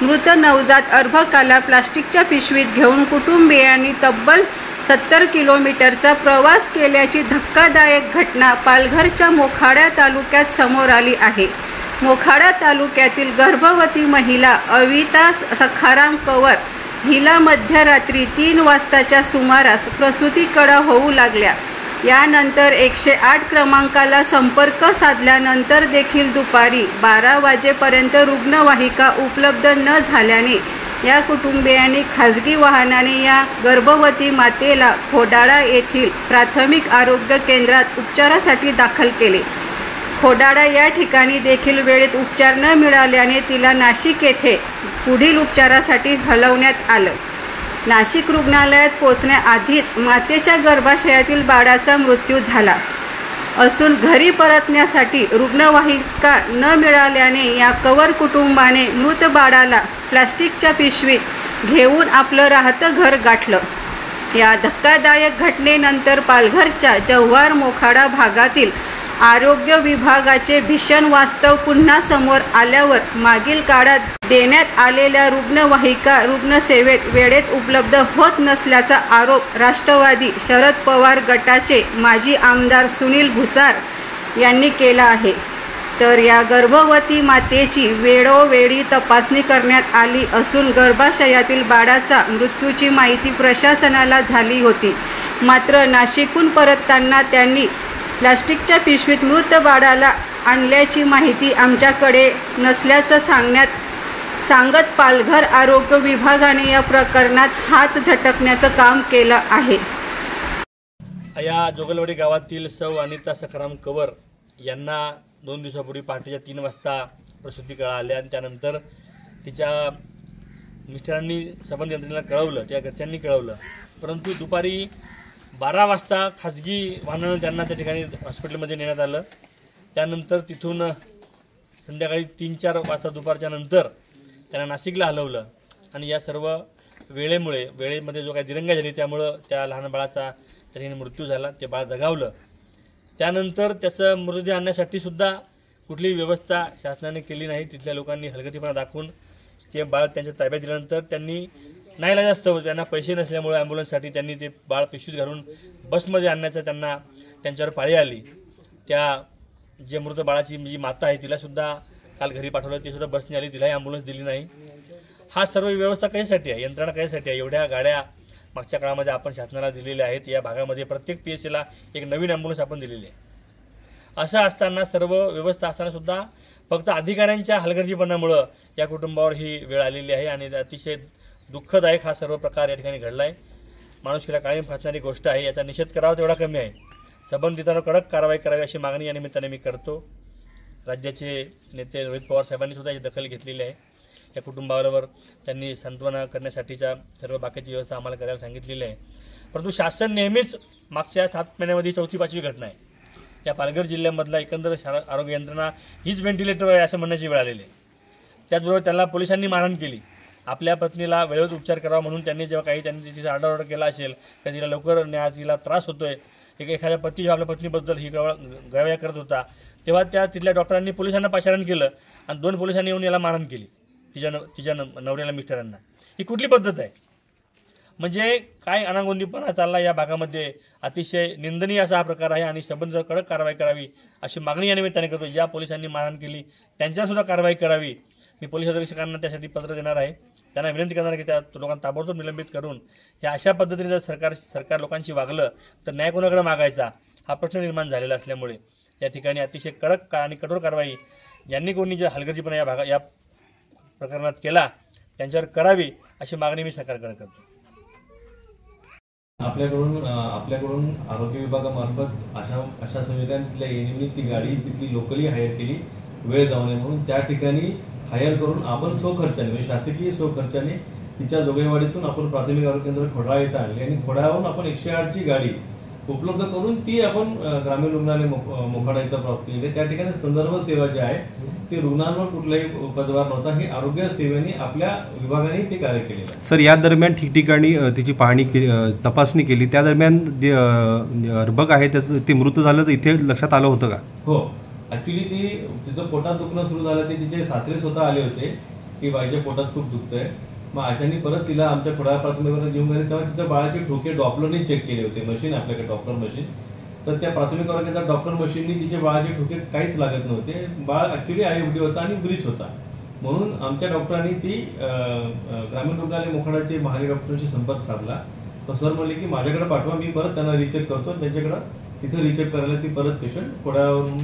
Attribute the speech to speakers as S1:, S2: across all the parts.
S1: मृत नवजात अर्भकाला प्लास्टिकच्या पिशवीत घेऊन कुटुंबियांनी तब्बल 70 किलोमीटरचा प्रवास केल्याची धक्कादायक घटना पालघरच्या मोखाडा तालुक्यात समोर आली आहे। मोखाडा तालुक्यातील गर्भवती महिला अविता सखाराम कवर हिला मध्यरात्री 3 वाजताच्या सुमारास प्रसूती कळा होऊ लागल्या। यानंतर 108 क्रमांकाला संपर्क साधल्यानंतर देखील दुपारी 12 वाजेपर्यंत रुग्णवाहिका उपलब्ध न झाल्याने या कुटुंबियांनी खाजगी वाहनाने या गर्भवती मातेला खोडाळा येथील प्राथमिक आरोग्य केंद्रात उपचारासाठी दाखल केले। खोडाळा या ठिकाणी देखील वेळेत उपचार न मिळाल्याने तिला नाशिक येथे पुढील उपचारासाठी हलवण्यात आलं। नाशिक रुग्णालयात पोहोचण्याआधीच मातेच्या गर्भाशयातील बाळाचा मृत्यू झाला असून घरी परतण्यासाठी रुग्णवाहिका न मिळाल्याने या कवर कुटुंबाने मृत बाळाला प्लास्टिकच्या पिशवीत घेऊन आपलं राहतं घर गाठलं। या धक्कादायक घटनेनंतर पालघरच्या जव्हार मोखाडा भागातील आरोग्य विभागाचे भीषण वास्तव पुन्हा समोर आल्यावर मागील काळात देण्यात आलेल्या रुग्णवाहिका रुग्णसेवेत वेळेत उपलब्ध होत नसल्याचा आरोप राष्ट्रवादी शरद पवार गटाचे माजी आमदार सुनील भुसार यांनी केला आहे। तर या गर्भवती मातेची वेळोवेळी तपासणी करण्यात आली असून गर्भाशयातील बाळाचा मृत्यूची माहिती प्रशासनाला झाली होती। मात्र नाशिकहून परतताना त्यांनी प्लास्टिकच्या पिशवीत मृत बाळाला आणल्याची माहिती आमच्याकडे नसल्याचं सांगत पालघर आरोग्य विभागाने या प्रकरणात हात झटकण्याचं काम केलं आहे।
S2: या जोगलवाडी गावातील सौ अनिता सखाराम कवर यांना 2 दिवसापूर्वी पहाटेच्या 3 वाजता प्रसूती कळा आल्या आणि त्यानंतर तिच्या मिस्टरांनी संबंधित यंत्रणेला कळवलं, त्या घरच्यांनी कळवलं, परंतु दुपारी 12 वाजता खाजगी वाहनानं त्यांना त्या ठिकाणी हॉस्पिटलमध्ये नेण्यात आलं। त्यानंतर तिथून संध्याकाळी 3-4 वाजता दुपारच्या नंतर त्यांना नाशिकला हलवलं आणि या सर्व वेळेमध्ये जो काही दिरंगाई झाली त्यामुळं त्या लहान बाळाचा त्या ठिकाणी मृत्यू झाला। ते बाळ दगावलं। त्यानंतर त्याचं मृतदेह आणण्यासाठी सुद्धा कुठलीही व्यवस्था शासनाने केली नाही। तिथल्या लोकांनी हलगर्जीपणा दाखवून ते बाळ त्यांच्या ताब्यात दिल्यानंतर त्यांनी नाईलाजास्तव त्यांना पैसे नसल्यामुळे ॲम्ब्युलन्ससाठी त्यांनी ते बाळ पिशवीत घालून बसमध्ये आणण्याचं त्यांच्यावर पाळी आली। त्या जे मृत बाळाची जी माता आहे तिलासुद्धा काल घरी पाठवलं, ती सुद्धा बसने आली, तिलाही ॲम्ब्युलन्स दिली नाही। हा सर्व व्यवस्था कशासाठी आहे, यंत्रणा कशासाठी आहे? एवढ्या गाड्या मागच्या काळामध्ये आपण शासनाला दिलेल्या आहेत। या भागामध्ये प्रत्येक PSCला एक नवीन ॲम्ब्युलन्स आपण दिलेली आहे। असं असताना सर्व व्यवस्था असताना सुद्धा फक्त अधिकाऱ्यांच्या हलगर्जीपणामुळं या कुटुंबावर ही वेळ आलेली आहे आणि अतिशय दुःखदायक हा सर्व प्रकार या ठिकाणी घडला आहे। माणुसकीला काळीम फासणारी गोष्ट आहे। याचा निषेध करावा तेवढा कमी आहे। संबंधितांवर कडक कारवाई करावी अशी मागणी या निमित्ताने मी करतो। राज्याचे नेते रोहित पवार साहेबांनी सुद्धा ही दखल घेतलेली आहे। या कुटुंबाबरोबर त्यांनी सांत्वना करण्यासाठीच्या सर्व बाकीची व्यवस्था आम्हाला करायला सांगितलेली आहे। परंतु शासन नेहमीच मागच्या 7 महिन्यामध्ये 4थी-5वी घटना आहे। या पालघर जिल्ह्यामधला एकंदर आरोग्य यंत्रणा हीच व्हेंटिलेटर आहे असं म्हणण्याची वेळ आलेली आहे। त्याचबरोबर त्याला पोलिसांनी मारहाण केली। आपल्या पत्नीला वेळेवर उपचार करावा म्हणून त्यांनी त्यांनी तिचा आरडाओरडा केला असेल तर तिला लवकर न्याय, तिला त्रास होतोय, एखाद्या पती जेव्हा आपल्या पत्नीबद्दल ही गवाया करत होता तेव्हा तिथल्या डॉक्टरांनी पोलिसांना पाचारण केलं आणि 2 पोलिसांनी येऊन याला मारहाण केली तिच्या नवऱ्याला, मिस्टरांना। ही कुठली पद्धत आहे? म्हणजे काय अनागोंदीपणा चालला या भागामध्ये? अतिशय निंदनीय असा हा प्रकार आहे आणि संबंधित कडक कारवाई करावी अशी मागणी या निमित्ताने करतो। ज्या पोलिसांनी मारहाण केली त्यांच्यासुद्धा कारवाई करावी। मी पोलीस अधीक्षकांना त्यासाठी पत्र देणार आहे। त्यांना विनंती करणार की त्या लोकांना ताबडतोब निलंबित करून या अशा पद्धतीने जर सरकार लोकांशी वागलं तर न्याय कोणाकडे मागायचा हा प्रश्न निर्माण झालेला असल्यामुळे या ठिकाणी अतिशय कडक आणि कठोर कारवाई ज्यांनी कोणी जे हलगर्जीपणा या प्रकरणात केला त्यांच्यावर करावी अशी मागणी मी सरकारकडे करतो।
S3: आपल्याकडून आरोग्य विभागामार्फत अशा सुविधांतल्या येण्याची ती गाडी तिथली लोकली हायर केली वेळ जाऊ नये म्हणून। त्या ठिकाणी हायर करून आपण स्वखर्चाने म्हणजे शासकीय स्वखर्चाने तिच्या जोगेवाडीतून आपण प्राथमिक आरोग्य केंद्र खोडाळा येथे आणले आणि खोडाळाहून आपण 108 ची गाडी उपलब्ध करून ती आपण ग्रामीण रुग्णालय मोखाडा इथं प्राप्त केली। त्या ठिकाणी संदर्भ सेवा जी आहे ती रुग्णांवर कुठलाही पदभार नव्हता। ही आरोग्य सेवेने आपल्या विभागाने ते कार्य केलेलं आहे।
S4: सर, या दरम्यान ठिकठिकाणी तिची पाहणी तपासणी केली, त्या दरम्यान जे अर्भक आहे त्याचं ते मृत झालं तर इथे लक्षात आलं होतं का?
S3: हो, ॲक्च्युली तिचं पोटात दुखणं सुरू झालं ते तिचे सासरे स्वतः आले होते की बाईच्या पोटात खूप दुखतंय. मग अशाने परत तिला आमच्या खोडाळा प्राथमिकवर घेऊन गेले. तेव्हा तिच्या बाळाचे ठोके डॉपलरने चेक केले होते. मशीन आपल्याकडे डॉपलर मशीन. तर त्या प्राथमिक आरोग्याच्या डॉक्टर मशीननी तिचे बाळाचे ठोके काहीच लागत नव्हते. बाळ ऍक्च्युली IUD होता आणि ब्रीच होता. म्हणून आमच्या डॉक्टरांनी ती ग्रामीण रुग्णालय मोखाड्याचे महाली डॉक्टरांशी संपर्क साधला. तर सर म्हणले की माझ्याकडे पाठवा, मी परत त्यांना रिचेक करतो. त्यांच्याकडे तिथे रिचेक करायला ती परत पेशंट खोड्यावरून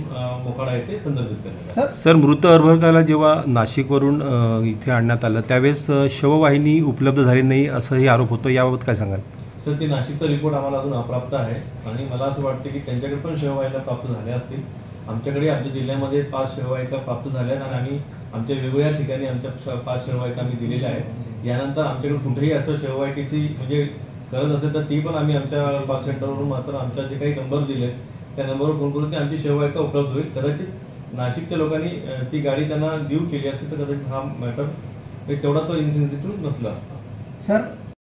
S3: मोखाडा येथे संदर्भित करण्यात.
S4: सर, मृत अर्भकाला जेव्हा नाशिकवरून इथे आणण्यात आलं त्यावेळेस शववाहिनी उपलब्ध झाली नाही असंही आरोप होतो, याबाबत काय सांगाल?
S3: सर, ती नाशिकचा रिपोर्ट आम्हाला अजून अप्राप्त आहे आणि मला असं वाटतं की त्यांच्याकडे पण शववाहिका प्राप्त झाल्या असतील. आमच्याकडे आमच्या जिल्ह्यामध्ये 5 शववाहिका प्राप्त झाल्या आहेत आणि आम्ही आमच्या वेगवेगळ्या ठिकाणी आमच्या 5 शववाहिका आम्ही दिलेल्या आहेत. यानंतर आमच्याकडे कुठेही असं शववाहिकेची म्हणजे गरज असेल तर ती पण आम्ही आमच्या कॉल सेंटरवरून मात्र आमच्या जे काही नंबर दिले त्या नंबरवर फोन करून ती आमची शववाहिका उपलब्ध होईल. कदाचित नाशिकच्या लोकांनी ती गाडी त्यांना ड्यू केली असती तर कदाचित हा मॅटर तेवढा तो इन्सेन्सिटिव्ह नसला असता.
S5: सर,